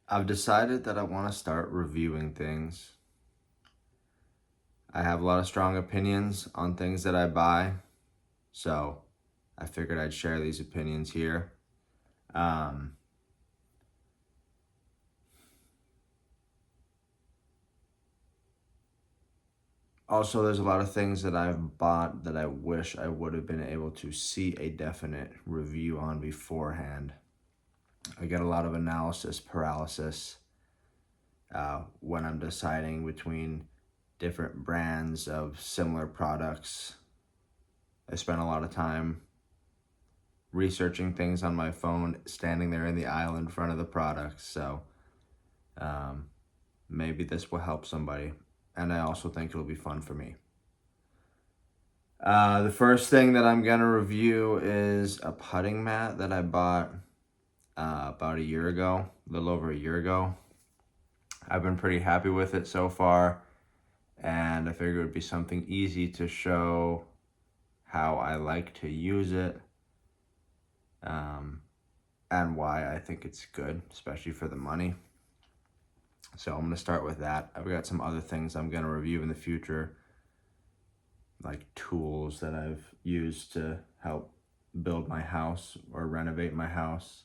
I've decided that I want to start reviewing things. I have a lot of strong opinions on things that I buy, so I figured I'd share these opinions here. Um, Also, there's a lot of things that I've bought that I wish I would have been able to see a definite review on beforehand. I get a lot of analysis paralysis when I'm deciding between different brands of similar products. I spend a lot of time researching things on my phone, standing there in the aisle in front of the products. So maybe this will help somebody. And I also think it'll be fun for me. The first thing that I'm going to review is a putting mat that I bought about a year ago, a little over a year ago. I've been pretty happy with it so far, and I figured it would be something easy to show how I like to use it, and why I think it's good, especially for the money. So I'm going to start with that. I've got some other things I'm going to review in the future, like tools that I've used to help build my house or renovate my house.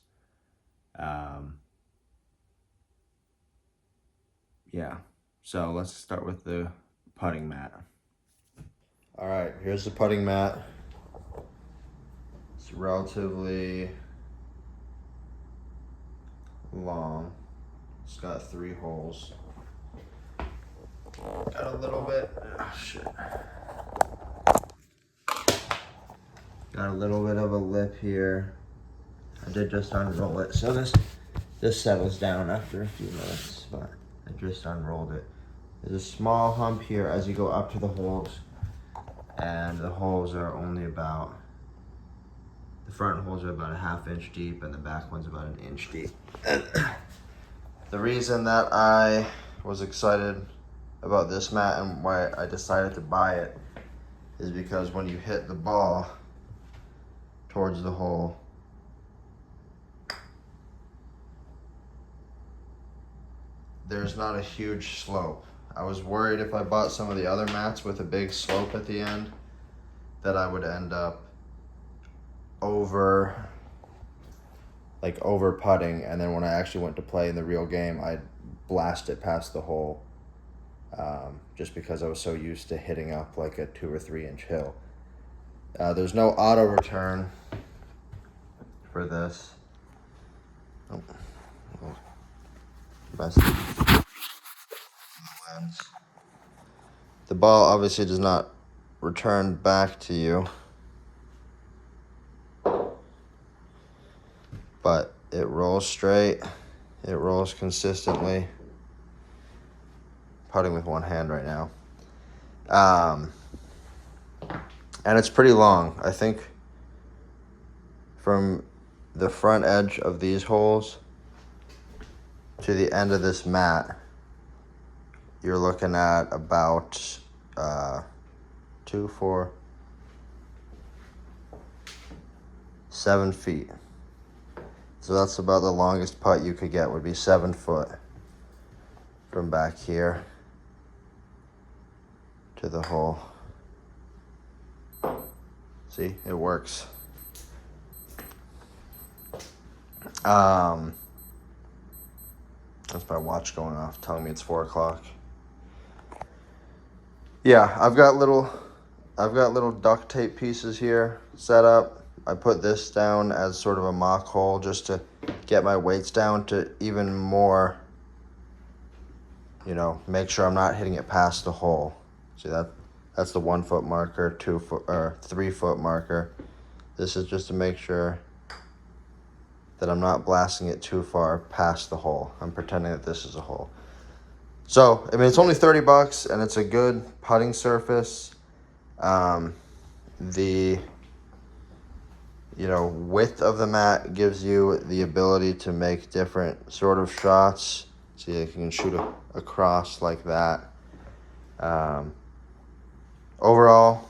Yeah, so let's start with the putting mat. All right, here's the putting mat. It's relatively long. It's got 3 holes. Got a little bit, got a little bit of a lip here. I did just unroll it, so this settles down after a few minutes, but I just unrolled it. There's a small hump here as you go up to the holes, and the holes are only about, the front holes are about a 1/2 inch deep and the back one's about 1 inch deep. And the reason that I was excited about this mat and why I decided to buy it is because when you hit the ball towards the hole, there's not a huge slope. I was worried if I bought some of the other mats with a big slope at the end that I would end up over putting, and then when I actually went to play in the real game, I'd blast it past the hole, just because I was so used to hitting up like a 2 or 3 inch hill. There's no auto return for this. Oh, messed up the lens. The ball obviously does not return back to you, but it rolls straight, it rolls consistently. Putting with one hand right now. And it's pretty long. I think from the front edge of these holes to the end of this mat, you're looking at about 2, 4, 7 feet. So that's about the longest putt you could get, would be 7 foot from back here to the hole. See, it works. That's my watch going off, telling me it's 4 o'clock. Yeah, I've got little duct tape pieces here set up. I put this down as sort of a mock hole just to get my weights down to even more, make sure I'm not hitting it past the hole. See that's the 1 foot marker, 2 foot or 3 foot marker. This is just to make sure that I'm not blasting it too far past the hole. I'm pretending that this is a hole. So, I mean, it's only $30 and it's a good putting surface. The width of the mat gives you the ability to make different sort of shots. See, you can shoot across like that. Overall,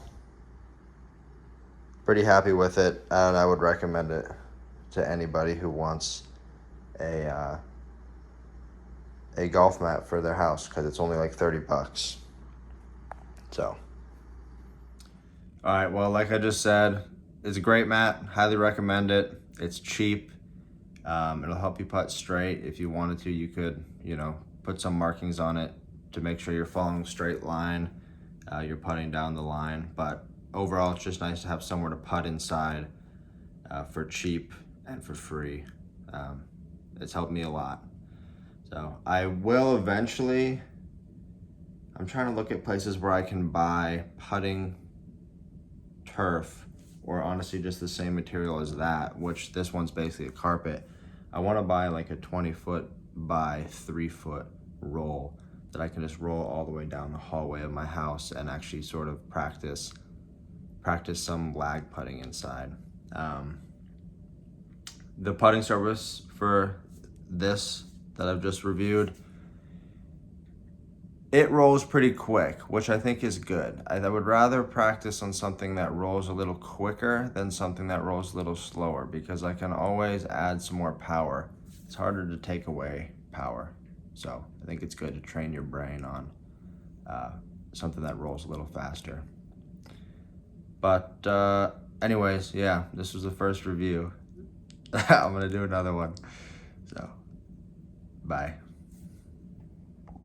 pretty happy with it, and I would recommend it to anybody who wants a a golf mat for their house because it's only like 30 bucks. So, all right, well, like I just said, it's a great mat. Highly recommend it. It's cheap. It'll help you putt straight. If you wanted to, you could, put some markings on it to make sure you're following a straight line. You're putting down the line. But overall, it's just nice to have somewhere to putt inside for cheap and for free. It's helped me a lot. So I will eventually, I'm trying to look at places where I can buy putting turf, or honestly just the same material as that, which this one's basically a carpet. I want to buy like a 20-foot by 3-foot roll that I can just roll all the way down the hallway of my house and actually sort of practice some lag putting inside. The putting surface for this that I've just reviewed, it rolls pretty quick, which I think is good. I would rather practice on something that rolls a little quicker than something that rolls a little slower, because I can always add some more power. It's harder to take away power. So I think it's good to train your brain on something that rolls a little faster. But anyways, yeah, this was the first review. I'm gonna do another one. So, bye.